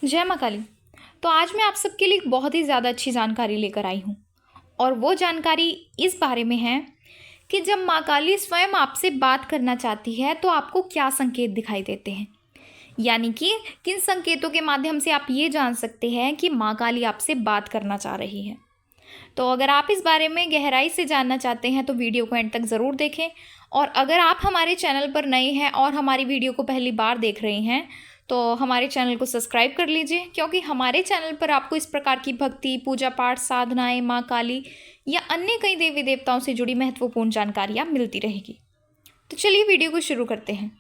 जय माँ काली। तो आज मैं आप सबके लिए एक बहुत ही ज़्यादा अच्छी जानकारी लेकर आई हूँ और वो जानकारी इस बारे में है कि जब माँ काली स्वयं आपसे बात करना चाहती है तो आपको क्या संकेत दिखाई देते हैं, यानी कि किन संकेतों के माध्यम से आप ये जान सकते हैं कि माँ काली आपसे बात करना चाह रही है। तो अगर आप इस बारे में गहराई से जानना चाहते हैं तो वीडियो को एंड तक ज़रूर देखें। और अगर आप हमारे चैनल पर नए हैं और हमारी वीडियो को पहली बार देख रहे हैं तो हमारे चैनल को सब्सक्राइब कर लीजिए, क्योंकि हमारे चैनल पर आपको इस प्रकार की भक्ति, पूजा पाठ, साधनाएं, माँ काली या अन्य कई देवी देवताओं से जुड़ी महत्वपूर्ण जानकारियाँ मिलती रहेगी। तो चलिए वीडियो को शुरू करते हैं।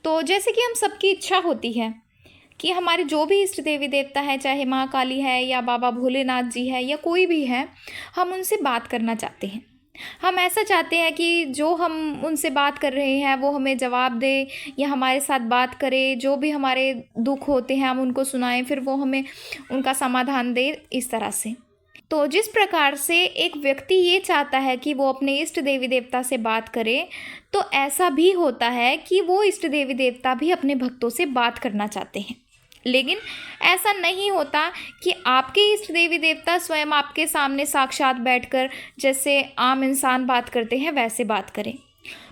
तो जैसे कि हम सबकी इच्छा होती है कि हमारे जो भी इष्ट देवी देवता है, चाहे माँ काली है या बाबा भोलेनाथ जी है या कोई भी है, हम उनसे बात करना चाहते हैं। हम ऐसा चाहते हैं कि जो हम उनसे बात कर रहे हैं वो हमें जवाब दे या हमारे साथ बात करे, जो भी हमारे दुख होते हैं हम उनको सुनाएं, फिर वो हमें उनका समाधान दे, इस तरह से। तो जिस प्रकार से एक व्यक्ति ये चाहता है कि वो अपने इष्ट देवी देवता से बात करे, तो ऐसा भी होता है कि वो इष्ट देवी देवता भी अपने भक्तों से बात करना चाहते हैं। लेकिन ऐसा नहीं होता कि आपके इष्ट देवी देवता स्वयं आपके सामने साक्षात बैठकर जैसे आम इंसान बात करते हैं वैसे बात करें,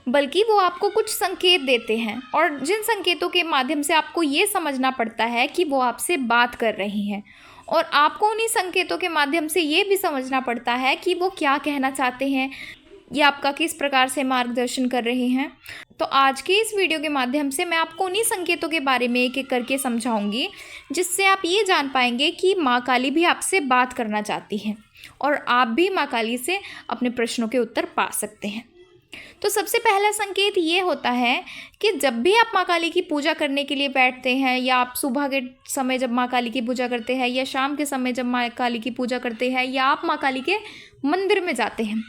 बल्कि वो आपको कुछ संकेत देते हैं और जिन संकेतों के माध्यम से आपको ये समझना पड़ता है कि वो आपसे बात कर रही हैं, और आपको उन्हीं संकेतों के माध्यम से ये भी समझना पड़ता है कि वो क्या कहना चाहते हैं या आपका किस प्रकार से मार्गदर्शन कर रहे हैं। तो आज के इस वीडियो के माध्यम से मैं आपको उन्हीं संकेतों के बारे में एक एक करके समझाऊंगी, जिससे आप ये जान पाएंगे कि माँ काली भी आपसे बात करना चाहती हैं और आप भी माँ काली से अपने प्रश्नों के उत्तर पा सकते हैं। तो सबसे पहला संकेत ये होता है कि जब भी आप माँ काली की पूजा करने के लिए बैठते हैं, या आप सुबह के समय जब माँ काली की पूजा करते हैं या शाम के समय जब माँ काली की पूजा करते हैं, या आप माँ काली के मंदिर में जाते हैं,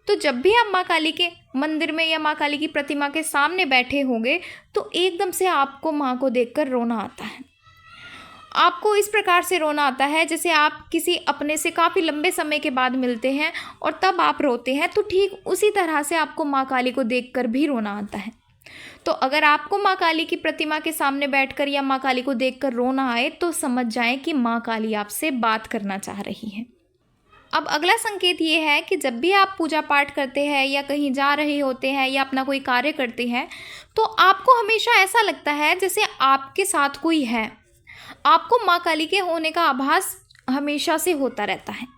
तो जब भी आप माँ काली के मंदिर में या माँ काली की प्रतिमा के सामने बैठे होंगे तो एकदम से आपको माँ को देखकर रोना आता है। आपको इस प्रकार से रोना आता है जैसे आप किसी अपने से काफ़ी लंबे समय के बाद मिलते हैं और तब आप रोते हैं, तो ठीक उसी तरह से आपको माँ काली को देखकर भी रोना आता है। तो अगर आपको माँ काली की प्रतिमा के सामने बैठकर या माँ काली को देखकर रोना आए तो समझ जाएं कि माँ काली आपसे बात करना चाह रही है। अब अगला संकेत ये है कि जब भी आप पूजा पाठ करते हैं या कहीं जा रहे होते हैं या अपना कोई कार्य करते हैं, तो आपको हमेशा ऐसा लगता है जैसे आपके साथ कोई है। आपको माँ काली के होने का आभास हमेशा से होता रहता है।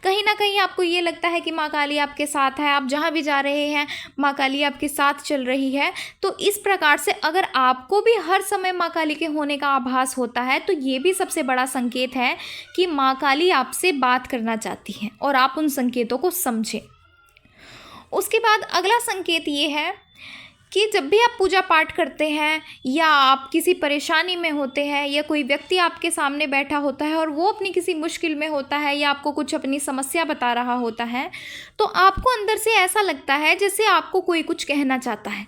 कहीं ना कहीं आपको ये लगता है कि माँ काली आपके साथ है, आप जहाँ भी जा रहे हैं माँ काली आपके साथ चल रही है। तो इस प्रकार से अगर आपको भी हर समय माँ काली के होने का आभास होता है तो ये भी सबसे बड़ा संकेत है कि माँ काली आपसे बात करना चाहती है और आप उन संकेतों को समझें। उसके बाद अगला संकेत ये है कि जब भी आप पूजा पाठ करते हैं या आप किसी परेशानी में होते हैं या कोई व्यक्ति आपके सामने बैठा होता है और वो अपनी किसी मुश्किल में होता है या आपको कुछ अपनी समस्या बता रहा होता है, तो आपको अंदर से ऐसा लगता है जैसे आपको कोई कुछ कहना चाहता है,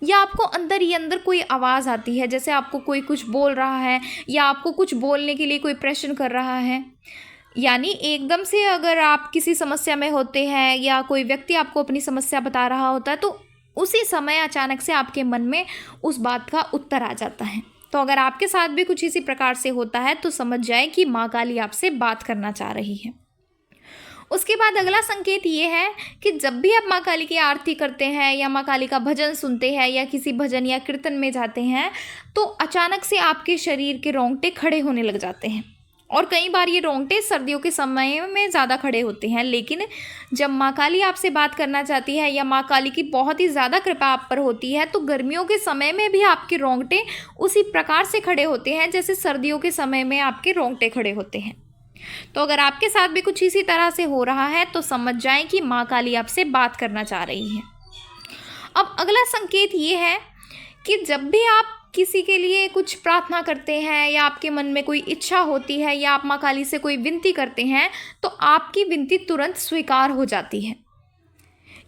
या आपको अंदर ही अंदर कोई आवाज़ आती है जैसे आपको कोई कुछ बोल रहा है या आपको कुछ बोलने के लिए कोई प्रश्न कर रहा है। यानी एकदम से अगर आप किसी समस्या में होते हैं या कोई व्यक्ति आपको अपनी समस्या बता रहा होता है तो उसी समय अचानक से आपके मन में उस बात का उत्तर आ जाता है। तो अगर आपके साथ भी कुछ इसी प्रकार से होता है तो समझ जाए कि माँ काली आपसे बात करना चाह रही है। उसके बाद अगला संकेत ये है कि जब भी आप माँ काली की आरती करते हैं या माँ काली का भजन सुनते हैं या किसी भजन या कीर्तन में जाते हैं, तो अचानक से आपके शरीर के रोंगटे खड़े होने लग जाते हैं। और कई बार ये रोंगटे सर्दियों के समय में ज़्यादा खड़े होते हैं, लेकिन जब माँ काली आपसे बात करना चाहती है या माँ काली की बहुत ही ज़्यादा कृपा आप पर होती है तो गर्मियों के समय में भी आपके रोंगटे उसी प्रकार से खड़े होते हैं जैसे सर्दियों के समय में आपके रोंगटे खड़े होते हैं। तो अगर आपके साथ भी कुछ इसी तरह से हो रहा है तो समझ जाएं कि माँ काली आपसे बात करना चाह रही है। अब अगला संकेत ये है कि जब भी आप किसी के लिए कुछ प्रार्थना करते हैं या आपके मन में कोई इच्छा होती है या आप माँ काली से कोई विनती करते हैं तो आपकी विनती तुरंत स्वीकार हो जाती है।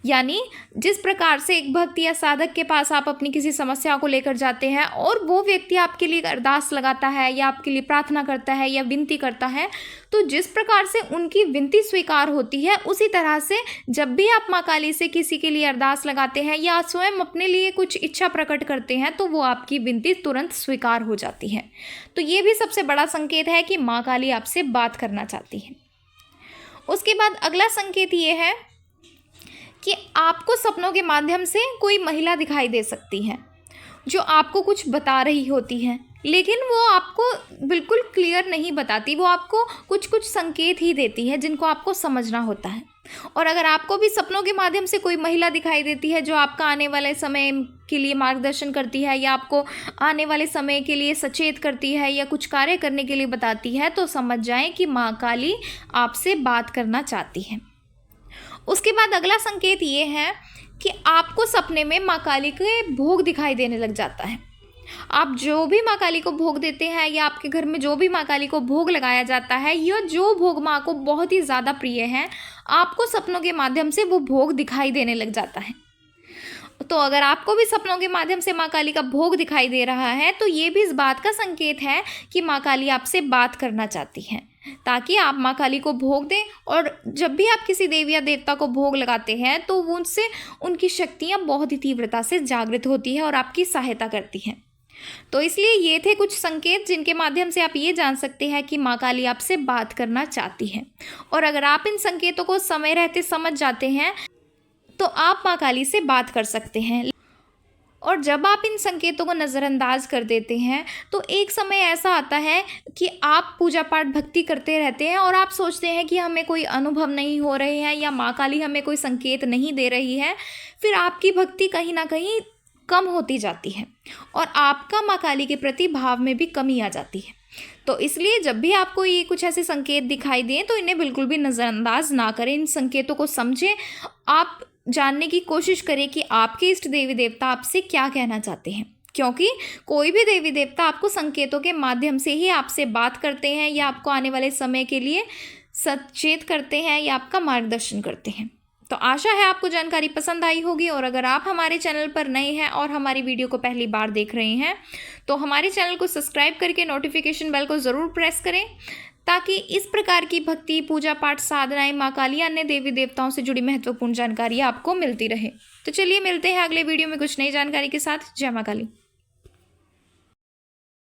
यानी जिस प्रकार से एक भक्त या साधक के पास आप अपनी किसी समस्या को लेकर जाते हैं और वो व्यक्ति आपके लिए अरदास लगाता है या आपके लिए प्रार्थना करता है या विनती करता है, तो जिस प्रकार से उनकी विनती स्वीकार होती है, उसी तरह से जब भी आप माँ काली से किसी के लिए अरदास लगाते हैं या स्वयं अपने लिए कुछ इच्छा प्रकट करते हैं, तो वो आपकी विनती तुरंत स्वीकार हो जाती है। तो ये भी सबसे बड़ा संकेत है कि माँ काली आपसे बात करना चाहती है। उसके बाद अगला संकेत ये है कि आपको सपनों के माध्यम से कोई महिला दिखाई दे सकती है जो आपको कुछ बता रही होती है, लेकिन वो आपको बिल्कुल क्लियर नहीं बताती, वो आपको कुछ कुछ संकेत ही देती है जिनको आपको समझना होता है। और अगर आपको भी सपनों के माध्यम से कोई महिला दिखाई देती है जो आपका आने वाले समय के लिए मार्गदर्शन करती है या आपको आने वाले समय के लिए सचेत करती है या कुछ कार्य करने के लिए बताती है, तो समझ जाएं कि माँ काली आपसे बात करना चाहती है। उसके बाद अगला संकेत ये है कि आपको सपने में माँ काली के भोग दिखाई देने लग जाता है। आप जो भी माँ काली को भोग देते हैं या आपके घर में जो भी माँ काली को भोग लगाया जाता है, या जो भोग माँ को बहुत ही ज़्यादा प्रिय है, आपको सपनों के माध्यम से वो भोग दिखाई देने लग जाता है। तो अगर आपको भी सपनों के माध्यम से माँ काली का भोग दिखाई दे रहा है, तो ये भी इस बात का संकेत है कि माँ काली आपसे बात करना चाहती हैं, ताकि आप माँ काली को भोग दें। और जब भी आप किसी देवी या देवता को भोग लगाते हैं, तो उनसे उनकी शक्तियाँ बहुत ही तीव्रता से जागृत होती है और आपकी सहायता करती हैं। तो इसलिए ये थे कुछ संकेत जिनके माध्यम से आप ये जान सकते हैं कि माँ काली आपसे बात करना चाहती है। और अगर आप इन संकेतों को समय रहते समझ जाते हैं, तो आप माँ काली से बात कर सकते हैं। और जब आप इन संकेतों को नज़रअंदाज कर देते हैं, तो एक समय ऐसा आता है कि आप पूजा पाठ भक्ति करते रहते हैं और आप सोचते हैं कि हमें कोई अनुभव नहीं हो रहे हैं या माँ काली हमें कोई संकेत नहीं दे रही है। फिर आपकी भक्ति कहीं ना कहीं कम होती जाती है और आपका माँ काली के प्रति भाव में भी कमी आ जाती है। तो इसलिए जब भी आपको ये कुछ ऐसे संकेत दिखाई दें, तो इन्हें बिल्कुल भी नज़रअंदाज ना करें। इन संकेतों को समझें, आप जानने की कोशिश करें कि आपके इष्ट देवी देवता आपसे क्या कहना चाहते हैं, क्योंकि कोई भी देवी देवता आपको संकेतों के माध्यम से ही आपसे बात करते हैं या आपको आने वाले समय के लिए सचेत करते हैं या आपका मार्गदर्शन करते हैं। तो आशा है आपको जानकारी पसंद आई होगी। और अगर आप हमारे चैनल पर नए हैं और हमारी वीडियो को पहली बार देख रहे हैं, तो हमारे चैनल को सब्सक्राइब करके नोटिफिकेशन बेल को ज़रूर प्रेस करें, ताकि इस प्रकार की भक्ति, पूजा पाठ, साधनाएं, माँ काली, अन्य देवी देवताओं से जुड़ी महत्वपूर्ण जानकारी आपको मिलती रहे। तो चलिए मिलते हैं अगले वीडियो में कुछ नई जानकारी के साथ। जय माँ काली।